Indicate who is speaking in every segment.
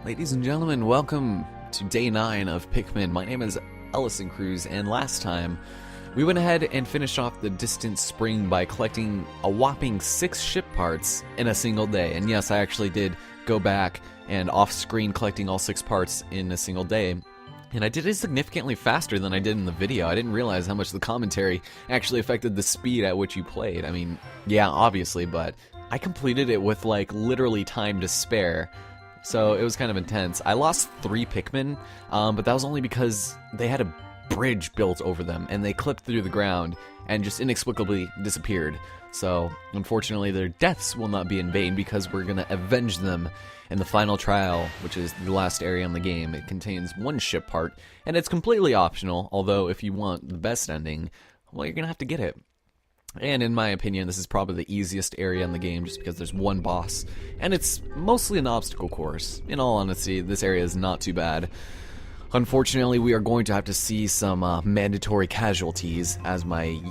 Speaker 1: Ladies and gentlemen, welcome to day 9 of Pikmin. My name is Ellison Cruz, and last time we went ahead and finished off the distant spring by collecting a whopping 6 ship parts in a single day. And yes, I actually did go back and off-screen collecting all 6 parts in a single day. And I did it significantly faster than I did in the video. I didn't realize how much the commentary actually affected the speed at which you played. I mean, yeah, obviously, but I completed it with like literally time to spare. So it was kind of intense. I lost 3 Pikmin, but that was only because they had a bridge built over them, and they clipped through the ground and just inexplicably disappeared. So, unfortunately, their deaths will not be in vain because we're going to avenge them in the final trial, which is the last area in the game. It contains 1 ship part, and it's completely optional, although if you want the best ending, well, you're going to have to get it. And in my opinion, this is probably the easiest area in the game just because there's 1 boss, and it's mostly an obstacle course. In all honesty, this area is not too bad. Unfortunately, we are going to have to see some mandatory casualties as my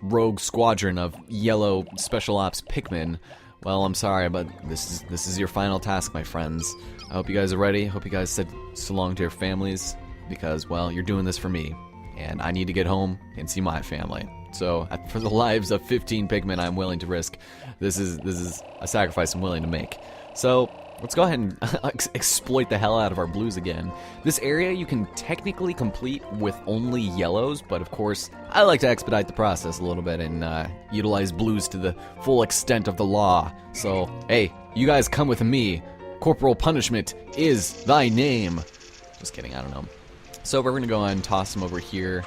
Speaker 1: rogue squadron of yellow special ops Pikmin. Well, I'm sorry, but this is your final task, my friends. I hope you guys are ready. Hope you guys said so long to your families because, well, you're doing this for me, and I need to get home and see my family. So, for the lives of 15 Pikmin I'm willing to risk, this is a sacrifice I'm willing to make. So, let's go ahead and exploit the hell out of our blues again. This area you can technically complete with only yellows, but of course, I like to expedite the process a little bit and utilize blues to the full extent of the law. So, hey, you guys come with me. Corporal punishment is thy name. Just kidding, I don't know. So, we're going to go ahead and toss them over here.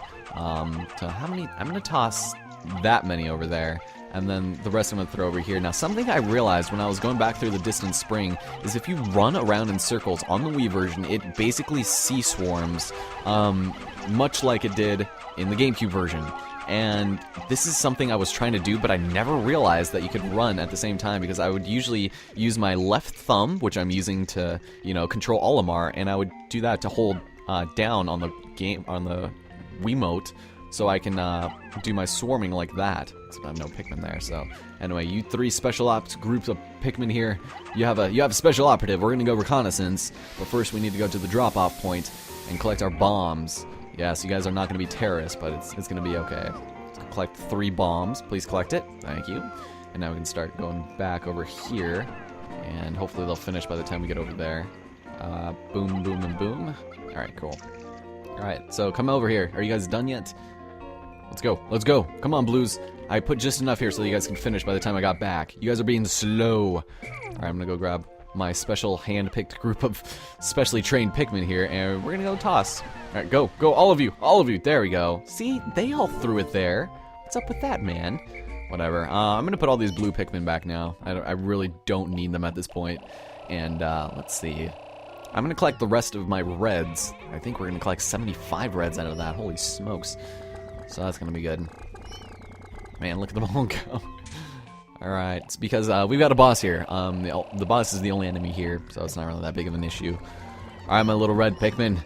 Speaker 1: So how many? I'm going to toss that many over there, and then the rest I'm going to throw over here. Now, something I realized when I was going back through the distant spring is if you run around in circles on the Wii version, it basically sea swarms, much like it did in the GameCube version. And this is something I was trying to do, but I never realized that you could run at the same time because I would usually use my left thumb, which I'm using to, control Olimar, and I would do that to hold down on the Wiimote, so I can do my swarming like that. Except I have no Pikmin there. So anyway, you 3 special ops groups of Pikmin here. You have a special operative. We're gonna go reconnaissance, but first we need to go to the drop-off point and collect our bombs. Yes, you guys are not gonna be terrorists, but it's gonna be okay. Let's collect 3 bombs. Please collect it. Thank you. And now we can start going back over here, and hopefully they'll finish by the time we get over there. Boom, boom, and boom. All right, cool. Alright, so come over here. Are you guys done yet? Let's go. Let's go. Come on, Blues. I put just enough here so you guys can finish by the time I got back. You guys are being slow. Alright, I'm gonna go grab my special hand-picked group of specially trained Pikmin here, and we're gonna go toss. Alright, go. Go, all of you. All of you. There we go. See? They all threw it there. What's up with that, man? Whatever. I'm gonna put all these blue Pikmin back now. I really don't need them at this point. And, let's see. I'm going to collect the rest of my reds. I think we're going to collect 75 reds out of that. Holy smokes. So that's going to be good. Man, look at them all go. Alright, it's because we've got a boss here. The boss is the only enemy here, so it's not really that big of an issue. Alright, my little red Pikmin.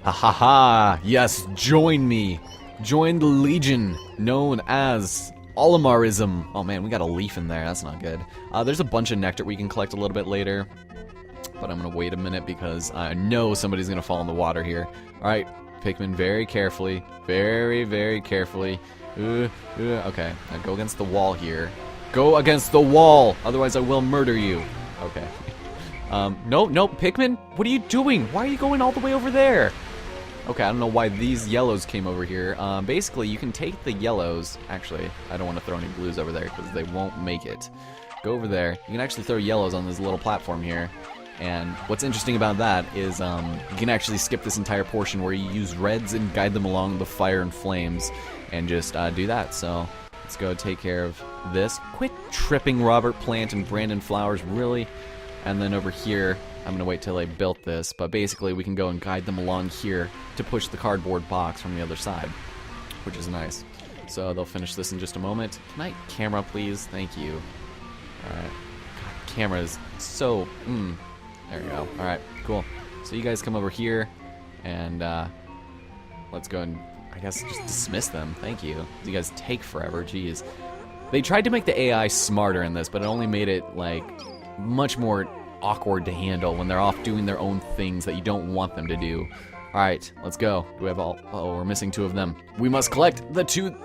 Speaker 1: Ha ha ha! Yes, join me! Join the Legion, known as Olimarism. Oh man, we got a leaf in there. That's not good. There's a bunch of nectar we can collect a little bit later. But I'm gonna wait a minute because I know somebody's gonna fall in the water here. Alright, Pikmin, very carefully. Very, very carefully. Okay, now go against the wall here. Go against the wall! Otherwise I will murder you. Okay. No, Pikmin, what are you doing? Why are you going all the way over there? Okay, I don't know why these yellows came over here. Basically, you can take the yellows. Actually, I don't want to throw any blues over there because they won't make it. Go over there. You can actually throw yellows on this little platform here. And what's interesting about that is you can actually skip this entire portion where you use reds and guide them along the fire and flames and just do that. So let's go take care of this. Quit tripping Robert Plant and Brandon Flowers, really. And then over here, I'm going to wait till I built this, but basically we can go and guide them along here to push the cardboard box from the other side, which is nice. So they'll finish this in just a moment. Can I camera, please? Thank you. Alright. God, camera is so... There we go. Alright, cool. So you guys come over here, and let's go and, I guess, just dismiss them. Thank you. You guys take forever, jeez. They tried to make the AI smarter in this, but it only made it, like, much more awkward to handle when they're off doing their own things that you don't want them to do. Alright, let's go. Do we have all... Oh, we're missing 2 of them. We must collect the 2...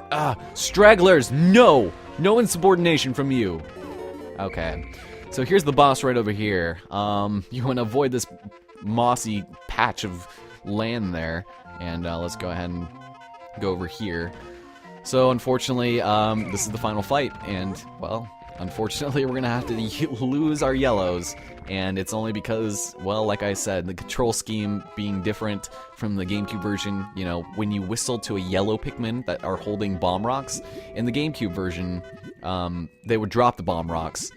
Speaker 1: stragglers! No! No insubordination from you. Okay. So here's the boss right over here. You want to avoid this mossy patch of land there. And let's go ahead and go over here. So unfortunately, this is the final fight. And, well, unfortunately we're going to have to lose our yellows. And it's only because, well, like I said, the control scheme being different from the GameCube version, you know, when you whistle to a yellow Pikmin that are holding bomb rocks, in the GameCube version, they would drop the bomb rocks,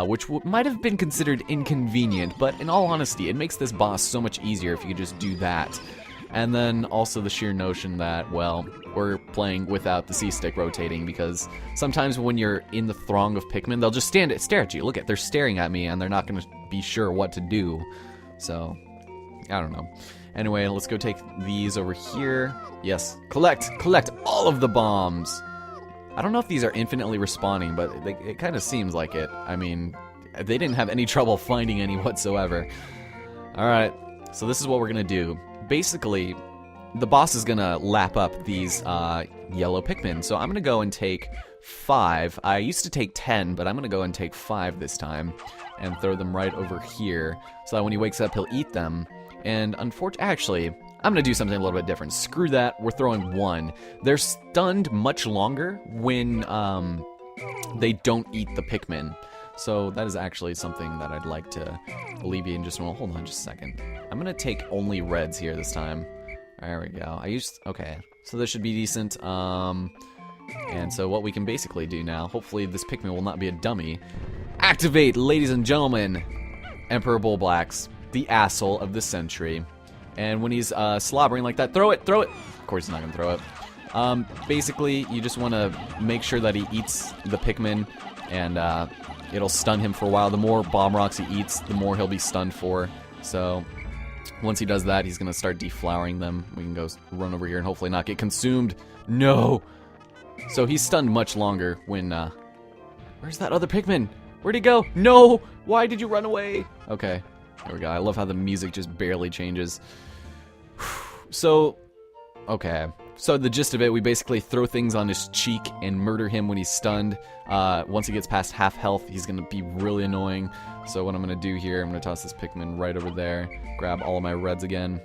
Speaker 1: which might have been considered inconvenient, but in all honesty, it makes this boss so much easier if you could just do that. And then also the sheer notion that, well, we're playing without the C-stick rotating, because sometimes when you're in the throng of Pikmin, they'll just stare at you. Look at, they're staring at me, and they're not going to be sure what to do. So, I don't know. Anyway, let's go take these over here. Yes, collect all of the bombs. I don't know if these are infinitely respawning, but it kind of seems like it. I mean, they didn't have any trouble finding any whatsoever. Alright, so this is what we're going to do. Basically, the boss is gonna lap up these yellow Pikmin, so I'm gonna go and take 5. I used to take 10, but I'm gonna go and take 5 this time and throw them right over here, so that when he wakes up, he'll eat them. And actually, I'm gonna do something a little bit different. Screw that, we're throwing 1. They're stunned much longer when they don't eat the Pikmin. So that is actually something that I'd like to alleviate in just a moment. Hold on just a second. I'm gonna take only reds here this time. There we go. Okay. So this should be decent. And so what we can basically do now, hopefully this Pikmin will not be a dummy. Activate, ladies and gentlemen, Emperor Bullblax, the asshole of the century. And when he's slobbering like that, throw it! Of course he's not gonna throw it. Basically, you just want to make sure that he eats the Pikmin, and it'll stun him for a while. The more bomb rocks he eats, the more he'll be stunned for. So once he does that, he's going to start deflowering them. We can go run over here and hopefully not get consumed. No! So he's stunned much longer when... Where's that other Pikmin? Where'd he go? No! Why did you run away? Okay, there we go. I love how the music just barely changes. So... Okay, so the gist of it, we basically throw things on his cheek and murder him when he's stunned. Once he gets past half health, he's going to be really annoying. So what I'm going to do here, I'm going to toss this Pikmin right over there, grab all of my reds again,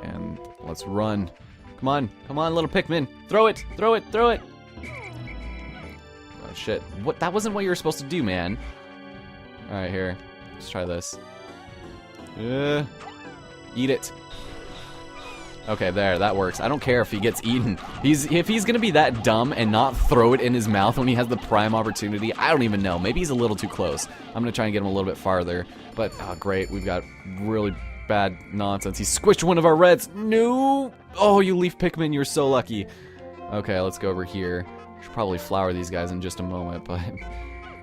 Speaker 1: and let's run. Come on, little Pikmin. Throw it! Oh, shit. What? That wasn't what you were supposed to do, man. Alright, here. Let's try this. Eat it. Okay, there, that works. I don't care if he gets eaten. If he's gonna be that dumb and not throw it in his mouth when he has the prime opportunity, I don't even know. Maybe he's a little too close. I'm gonna try and get him a little bit farther. But, oh, great, we've got really bad nonsense. He squished one of our reds. No! Oh, you leaf Pikmin, you're so lucky. Okay, let's go over here. Should probably flower these guys in just a moment, but...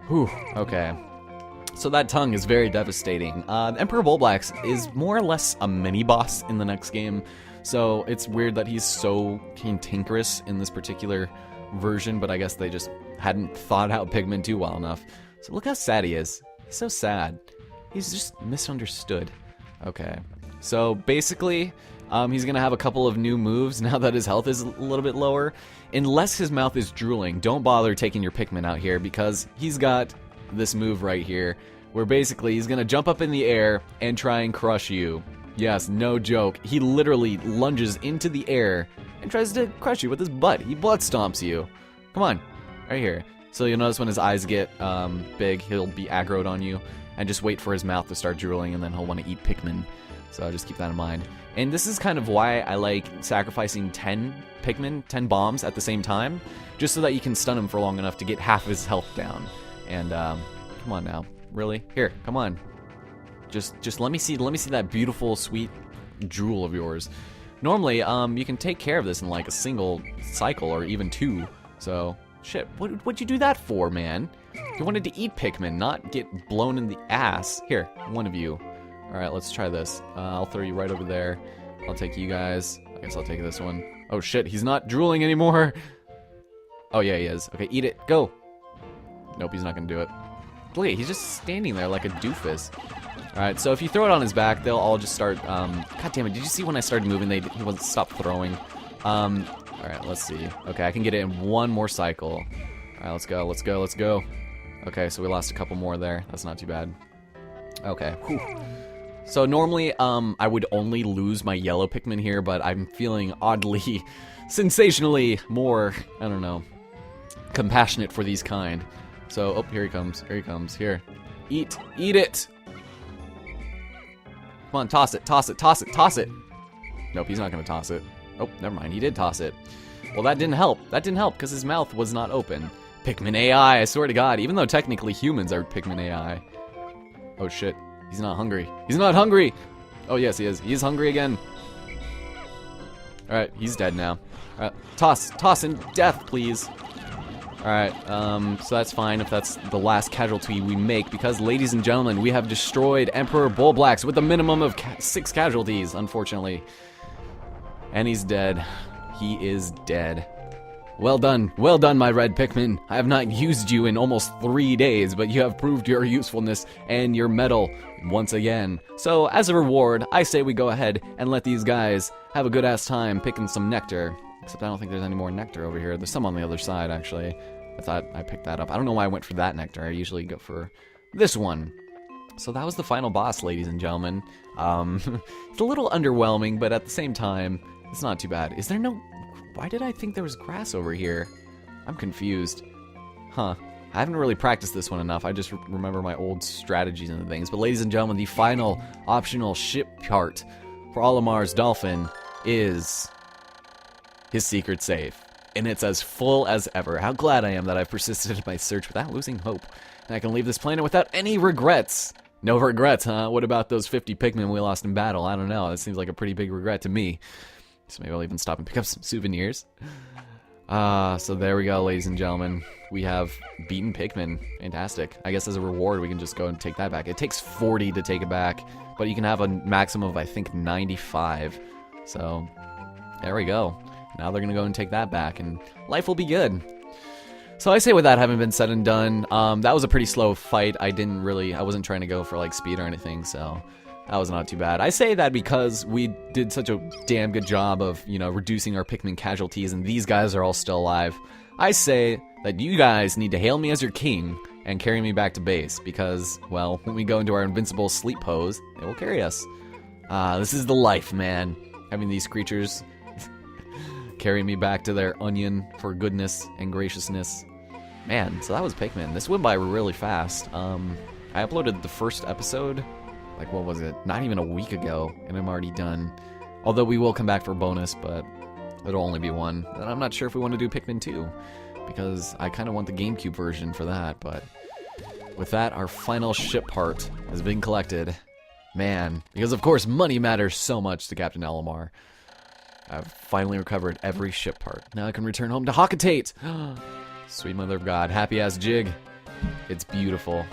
Speaker 1: Whew, okay. So that tongue is very devastating. Emperor Bullblax is more or less a mini-boss in the next game. So it's weird that he's so cantankerous in this particular version, but I guess they just hadn't thought out Pikmin 2 well enough. So look how sad he is. He's so sad. He's just misunderstood. Okay. So basically, he's gonna have a couple of new moves now that his health is a little bit lower. Unless his mouth is drooling, don't bother taking your Pikmin out here, because he's got this move right here, where basically he's gonna jump up in the air and try and crush you. Yes, no joke. He literally lunges into the air and tries to crush you with his butt. He blood stomps you. Come on, right here. So you'll notice when his eyes get big, he'll be aggroed on you, and just wait for his mouth to start drooling, and then he'll want to eat Pikmin. So just keep that in mind. And this is kind of why I like sacrificing 10 Pikmin, 10 bombs at the same time, just so that you can stun him for long enough to get half of his health down. And come on now, really? Here, come on. Just let me see that beautiful, sweet drool of yours. Normally, you can take care of this in like a single cycle or even 2. So, shit, what'd you do that for, man? You wanted to eat Pikmin, not get blown in the ass. Here, one of you. All right, let's try this. I'll throw you right over there. I'll take you guys. I guess I'll take this one. Oh shit, he's not drooling anymore. Oh yeah, he is. Okay, eat it. Go. Nope, he's not gonna do it. Look, he's just standing there like a doofus. Alright, so if you throw it on his back, they'll all just start, God damn it, did you see when I started moving, he wouldn't stop throwing? Alright, let's see. Okay, I can get it in one more cycle. Alright, let's go, let's go, let's go. Okay, so we lost a couple more there. That's not too bad. Okay, whew. So normally, I would only lose my yellow Pikmin here, but I'm feeling oddly, sensationally more, I don't know, compassionate for these kind. So, oh, here he comes, here. Eat it! Come on, toss it, toss it, toss it, toss it! Nope, he's not gonna toss it. Oh, never mind, he did toss it. Well, that didn't help. That didn't help, because his mouth was not open. Pikmin AI, I swear to God, even though technically humans are Pikmin AI. Oh shit, he's not hungry. He's not hungry! Oh yes, he is. He's hungry again. Alright, he's dead now. Toss in death, please. Alright, so that's fine if that's the last casualty we make, because, ladies and gentlemen, we have destroyed Emperor Bullblacks with a minimum of 6 casualties, unfortunately. And he's dead. He is dead. Well done, my red Pikmin. I have not used you in almost 3 days, but you have proved your usefulness and your mettle once again. So, as a reward, I say we go ahead and let these guys have a good-ass time picking some nectar. Except I don't think there's any more nectar over here. There's some on the other side, actually. I thought I picked that up. I don't know why I went for that nectar. I usually go for this one. So that was the final boss, ladies and gentlemen. It's a little underwhelming, but at the same time, it's not too bad. Is there no... Why did I think there was grass over here? I'm confused. Huh. I haven't really practiced this one enough. I just remember my old strategies and things. But ladies and gentlemen, the final optional ship part for Olimar's Dolphin is... his secret safe, and it's as full as ever. How glad I am that I've persisted in my search without losing hope, and I can leave this planet without any regrets. No regrets, huh? What about those 50 Pikmin we lost in battle? I don't know. That seems like a pretty big regret to me. So maybe I'll even stop and pick up some souvenirs. So there we go, ladies and gentlemen. We have beaten Pikmin. Fantastic. I guess as a reward, we can just go and take that back. It takes 40 to take it back, but you can have a maximum of, I think, 95. So there we go. Now they're gonna go and take that back, and life will be good. So I say with that having been said and done, that was a pretty slow fight. I wasn't trying to go for like speed or anything, so that was not too bad. I say that because we did such a damn good job of, you know, reducing our Pikmin casualties, and these guys are all still alive. I say that you guys need to hail me as your king and carry me back to base, because, well, when we go into our invincible sleep pose, it will carry us. This is the life, man. Having these creatures carry me back to their onion for goodness and graciousness. Man, so that was Pikmin. This went by really fast. I uploaded the first episode, like, what was it? Not even a week ago, and I'm already done. Although we will come back for a bonus, but it'll only be one. And I'm not sure if we want to do Pikmin 2, because I kind of want the GameCube version for that, but with that, our final ship part has been collected. Man, because of course money matters so much to Captain Elamar. I've finally recovered every ship part. Now I can return home to Hockatate! Sweet mother of God, happy-ass jig. It's beautiful.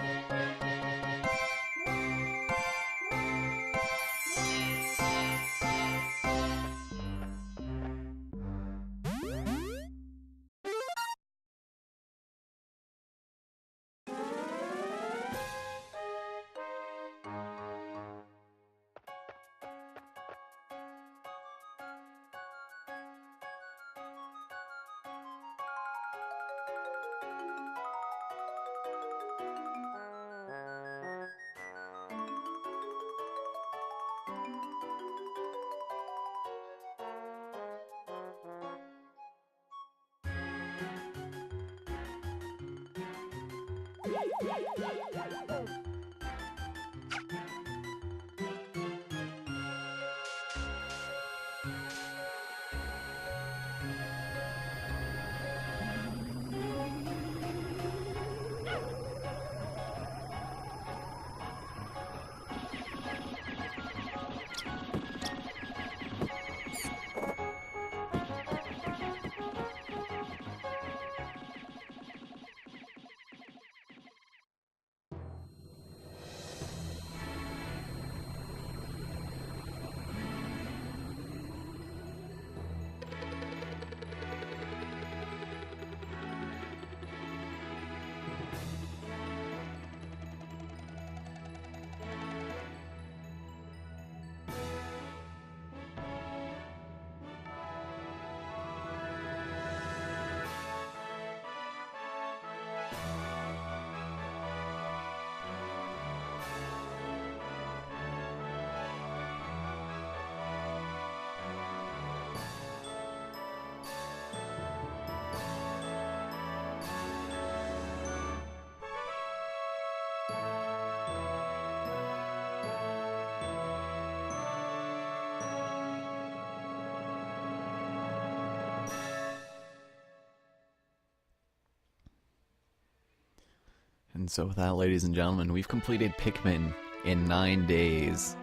Speaker 1: And so with that, ladies and gentlemen, we've completed Pikmin in 9 days.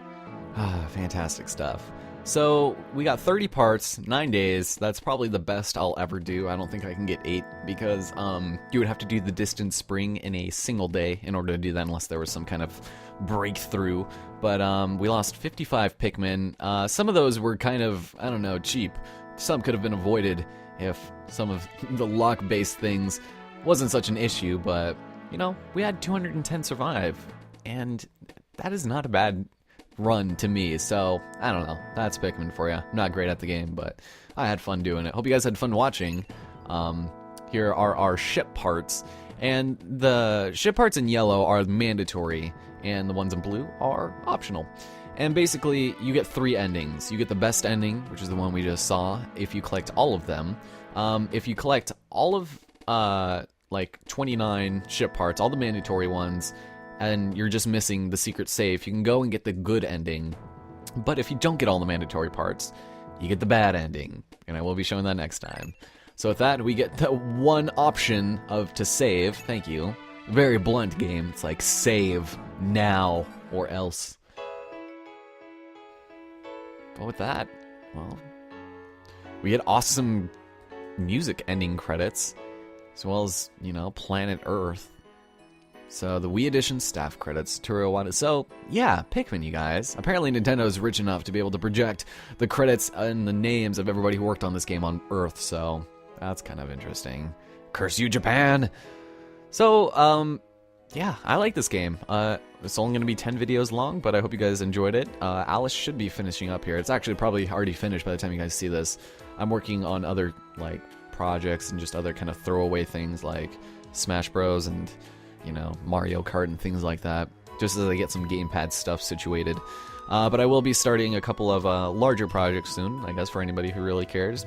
Speaker 1: Ah, fantastic stuff. So, we got 30 parts, 9 days. That's probably the best I'll ever do. I don't think I can get 8 because you would have to do the distant spring in a single day in order to do that unless there was some kind of breakthrough. But we lost 55 Pikmin. Some of those were kind of, I don't know, cheap. Some could have been avoided if some of the luck-based things wasn't such an issue, but, you know, we had 210 survive, and that is not a bad run to me, so, I don't know, that's Pikmin for you. I'm not great at the game, but I had fun doing it. Hope you guys had fun watching. Here are our ship parts, and the ship parts in yellow are mandatory, and the ones in blue are optional. And basically, you get 3 endings. You get the best ending, which is the one we just saw, if you collect all of them. If you collect all of, like 29 ship parts, all the mandatory ones, and you're just missing the secret safe, you can go and get the good ending. But if you don't get all the mandatory parts, you get the bad ending, and I will be showing that next time. So with that, we get the one option of to save. Thank you. Very blunt game. It's like save now or else. But with that, well, we get awesome music ending credits, as well as, you know, Planet Earth. So the Wii Edition staff credits, Turo wanted. So yeah, Pikmin, you guys. Apparently Nintendo's rich enough to be able to project the credits and the names of everybody who worked on this game on Earth. So that's kind of interesting. Curse you, Japan! So, yeah, I like this game. It's only going to be 10 videos long, but I hope you guys enjoyed it. Alice should be finishing up here. It's actually probably already finished by the time you guys see this. I'm working on other, like, projects and just other kind of throwaway things like Smash Bros. And, you know, Mario Kart and things like that, just as I get some gamepad stuff situated. But I will be starting a couple of larger projects soon, I guess, for anybody who really cares.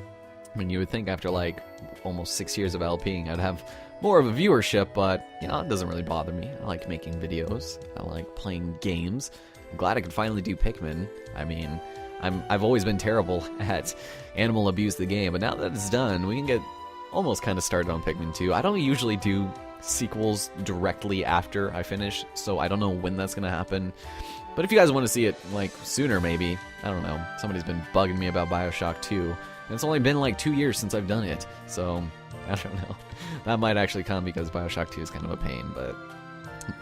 Speaker 1: I mean, you would think after, like, almost 6 years of LPing, I'd have more of a viewership, but, you know, it doesn't really bother me. I like making videos. I like playing games. I'm glad I could finally do Pikmin. I mean, I've always been terrible at Animal Abuse the game, but now that it's done, we can get almost kind of started on Pikmin 2. I don't usually do sequels directly after I finish, so I don't know when that's going to happen. But if you guys want to see it, like, sooner maybe, I don't know. Somebody's been bugging me about Bioshock 2, and it's only been like 2 years since I've done it, so I don't know. That might actually come because Bioshock 2 is kind of a pain, but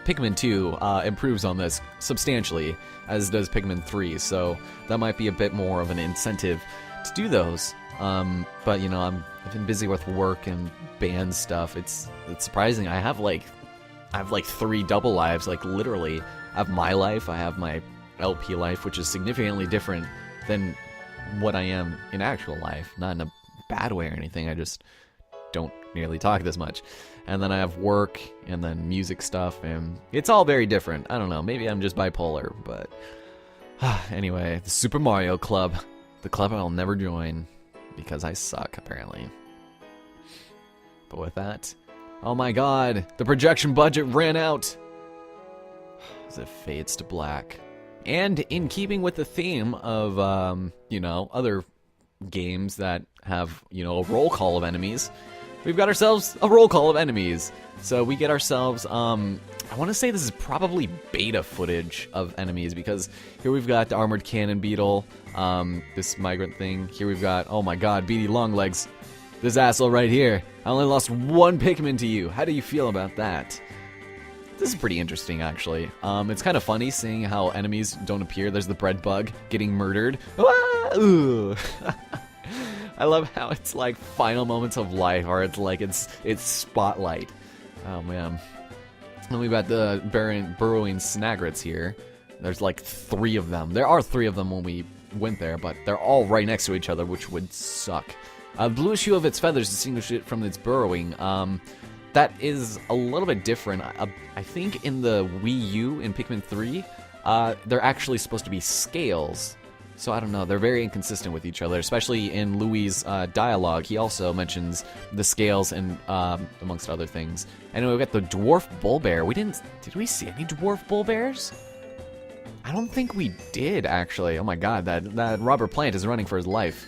Speaker 1: Pikmin 2 improves on this substantially, as does Pikmin 3, so that might be a bit more of an incentive to do those. But, you know, I've been busy with work and band stuff. It's surprising. I have like 3 double lives, like literally. I have my life, I have my LP life, which is significantly different than what I am in actual life. Not in a bad way or anything, I just don't nearly talk this much. And then I have work, and then music stuff, and it's all very different. I don't know, maybe I'm just bipolar, but anyway, the Super Mario Club, the club I'll never join, because I suck, apparently. But with that, oh my god, the projection budget ran out! As it fades to black. And in keeping with the theme of, you know, other games that have, you know, a roll call of enemies, we've got ourselves a roll call of enemies. So we get ourselves, I want to say this is probably beta footage of enemies, because here we've got the Armored Cannon Beetle, this migrant thing. Here we've got, oh my god, Beady Longlegs. This asshole right here. I only lost 1 Pikmin to you. How do you feel about that? This is pretty interesting, actually. It's kind of funny seeing how enemies don't appear. There's the bread bug getting murdered. I love how it's like final moments of life, or it's like it's Spotlight. Oh man. And we've got the burrowing Snagrets here. There's like 3 of them. There are 3 of them when we went there, but they're all right next to each other, which would suck. The bluish hue of its feathers distinguish it from its burrowing. That is a little bit different. I think in the Wii U, in Pikmin 3, they're actually supposed to be scales. So I don't know, they're very inconsistent with each other, especially in Louis' dialogue. He also mentions the scales and amongst other things. Anyway, we got the dwarf bull bear. Did we see any dwarf bull bears? I don't think we did, actually. Oh my god, that Robert Plant is running for his life.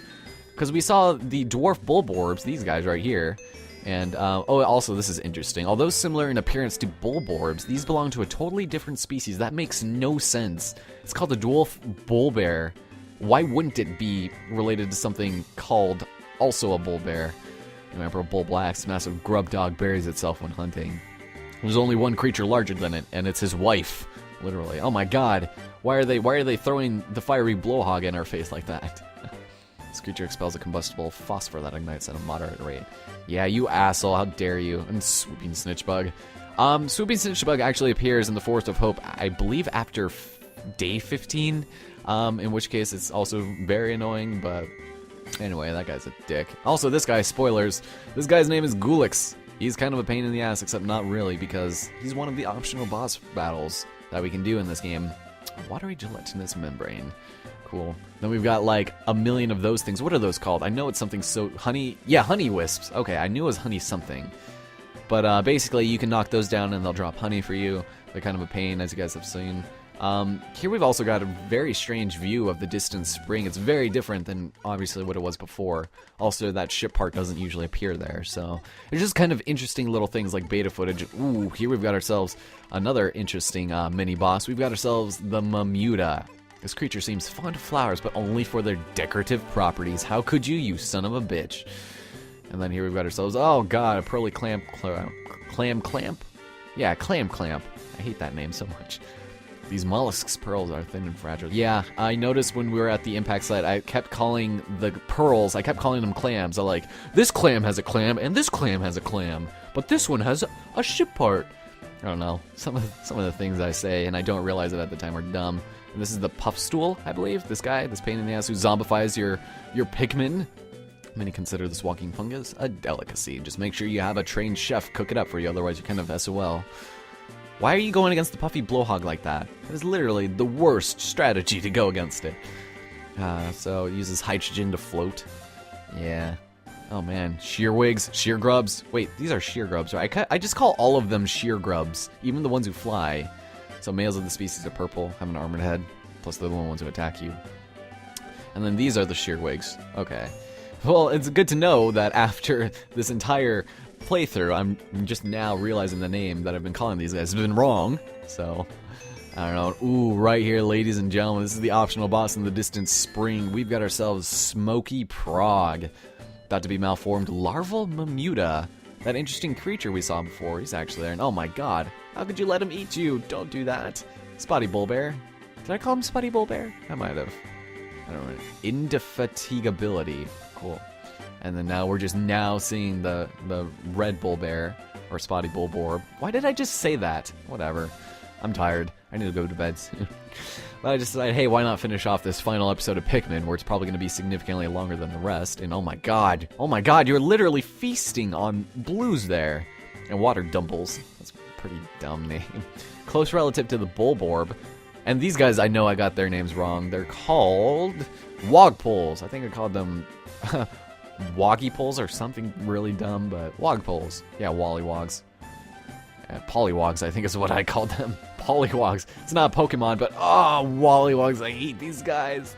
Speaker 1: Because we saw the dwarf bull borbs, these guys right here, And, oh, also, this is interesting. Although similar in appearance to Bulborbs, these belong to a totally different species. That makes no sense. It's called the dwarf bullbear. Why wouldn't it be related to something called also a bullbear? Remember, bull black's massive grub dog buries itself when hunting. There's only one creature larger than it, and it's his wife. Literally. Oh my god. Why are they throwing the fiery blowhog in our face like that? This creature expels a combustible phosphor that ignites at a moderate rate. Yeah, you asshole, how dare you. And Swooping Snitchbug. Swooping Snitchbug actually appears in the Forest of Hope, I believe after day 15, in which case it's also very annoying, but anyway, that guy's a dick. Also, this guy, spoilers, this guy's name is Gulix. He's kind of a pain in the ass, except not really, because he's one of the optional boss battles that we can do in this game. Watery gelatinous membrane. Cool. Then we've got like a million of those things. What are those called? I know it's something so... honey... yeah, honey wisps. Okay, I knew it was honey something. But basically, you can knock those down and they'll drop honey for you. They're kind of a pain, as you guys have seen. Here we've also got a very strange view of the distant spring. It's very different than, obviously, what it was before. Also, that ship part doesn't usually appear there, so... it's just kind of interesting little things like beta footage. Ooh, here we've got ourselves another interesting mini-boss. We've got ourselves the Mamuta. This creature seems fond of flowers, but only for their decorative properties. How could you, you son of a bitch? And then here we've got ourselves, oh god, a pearly clam clamp? Yeah, clam clamp. I hate that name so much. These mollusks' pearls are thin and fragile. Yeah, I noticed when we were at the impact site, I kept calling the pearls, I kept calling them clams. I'm like, this clam has a clam, and this clam has a clam, but this one has a ship part. I don't know, some of the things I say, and I don't realize it at the time, are dumb. And this is the Puffstool, I believe. This guy, this pain in the ass who zombifies your Pikmin. Many consider this walking fungus a delicacy. Just make sure you have a trained chef cook it up for you, otherwise you're kind of SOL. Why are you going against the puffy blowhog like that? That is literally the worst strategy to go against it. So it uses hydrogen to float. Yeah. Oh man, shearwigs, sheargrubs. Wait, these are sheargrubs, right? I just call all of them sheargrubs, even the ones who fly. So males of the species are purple, have an armored head, plus they're the ones who attack you. And then these are the shearwigs. Okay. Well, it's good to know that after this entire playthrough, I'm just now realizing the name that I've been calling these guys has been wrong. So, I don't know. Ooh, right here, ladies and gentlemen, this is the optional boss in the distant spring. We've got ourselves Smoky Prog. About to be malformed larval Mamuta. That interesting creature we saw before, he's actually there. And oh my god, how could you let him eat you? Don't do that. Spotty Bullbear. Did I call him Spotty Bullbear? I might have. I don't know. Indefatigability. Cool. And then now we're just now seeing the red Bullbear, or Spotty Bulborb. Why did I just say that? Whatever. I'm tired. I need to go to bed soon. But I just decided, hey, why not finish off this final episode of Pikmin, where it's probably going to be significantly longer than the rest. And oh my god, you're literally feasting on blues there. And water dumbles. That's a pretty dumb name. Close relative to the Bulborb. And these guys, I know I got their names wrong. They're called Wogpoles. I think I called them Woggypoles or something really dumb, but Wogpoles. Yeah, Wallywogs. Polywogs, I think is what I called them. Polywogs. It's not a Pokemon, but oh, Wallywogs, I hate these guys.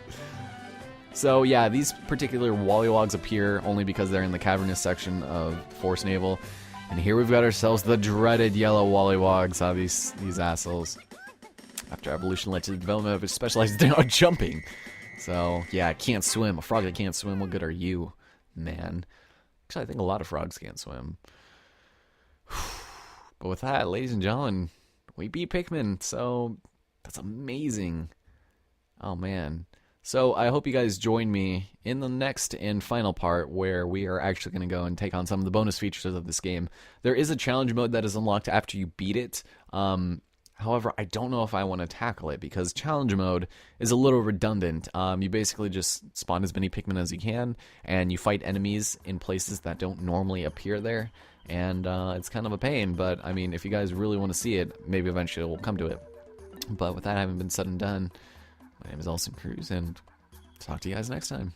Speaker 1: So yeah, these particular Wallywogs appear only because they're in the cavernous section of Forest Naval. And here we've got ourselves the dreaded yellow Wallywogs. These assholes. After evolution led to the development of its specialized jumping. So yeah, I can't swim. A frog that can't swim, what good are you, man? Actually, I think a lot of frogs can't swim. But with that, ladies and gentlemen, we beat Pikmin, so that's amazing. Oh, man. So I hope you guys join me in the next and final part where we are actually going to go and take on some of the bonus features of this game. There is a challenge mode that is unlocked after you beat it. However, I don't know if I want to tackle it because challenge mode is a little redundant. You basically just spawn as many Pikmin as you can, and you fight enemies in places that don't normally appear there. And it's kind of a pain, but I mean, if you guys really want to see it, maybe eventually we'll come to it. But with that having been said and done, my name is Ellison Cruz, and talk to you guys next time.